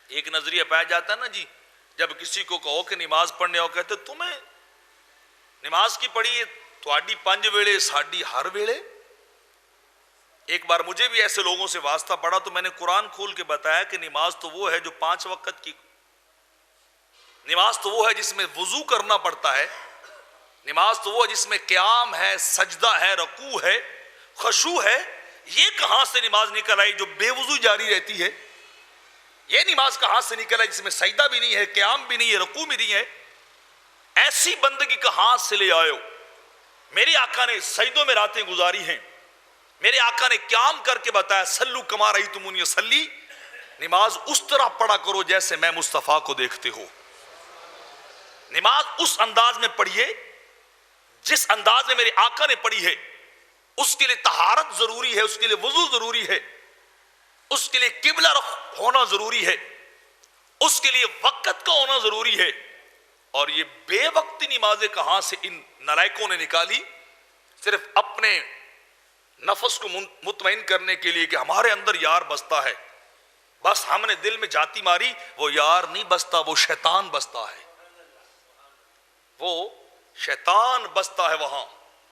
ایک نظریہ پایا جاتا ہے نا جی، جب کسی کو کہو کہ نماز پڑھنے آؤ، کہتے تمہیں نماز کی پڑھی ہے تھوڑی 5 ویلے ساڈی ہر ویلے۔ ایک بار مجھے بھی ایسے لوگوں سے واسطہ پڑا تو میں نے قرآن کھول کے بتایا کہ نماز تو وہ ہے جو 5 وقت کی، نماز تو وہ ہے جس میں وضو کرنا پڑتا ہے، نماز تو وہ ہے جس میں قیام ہے، سجدہ ہے، رکوع ہے، خشوع ہے۔ یہ کہاں سے نماز نکل آئی جو بے وضو جاری رہتی ہے؟ یہ نماز کہاں سے نکل آئی جس میں سجدہ بھی نہیں ہے، قیام بھی نہیں ہے، رکوع بھی نہیں ہے؟ ایسی بندگی کہاں سے لے آئے ہو؟ میرے آقا نے سجدوں میں راتیں گزاری ہیں، میرے آقا نے قیام کر کے بتایا سلو کما رأیتمونی اصلی، نماز اس طرح پڑھا کرو جیسے میں مصطفیٰ کو دیکھتے ہو۔ نماز اس انداز میں پڑھیے جس انداز میں میرے آقا نے پڑھی ہے۔ اس کے لیے طہارت ضروری ہے، اس کے لیے وضو ضروری ہے، اس کے لیے قبلہ رخ ہونا ضروری ہے، اس کے لیے وقت کا ہونا ضروری ہے۔ اور یہ بے وقتی نمازیں کہاں سے ان نالائکوں نے نکالی؟ صرف اپنے نفس کو مطمئن کرنے کے لیے کہ ہمارے اندر یار بستا ہے، بس ہم نے دل میں جاتی ماری، وہ یار نہیں بستا، وہ شیطان بستا ہے، وہ شیطان بستا ہے وہاں۔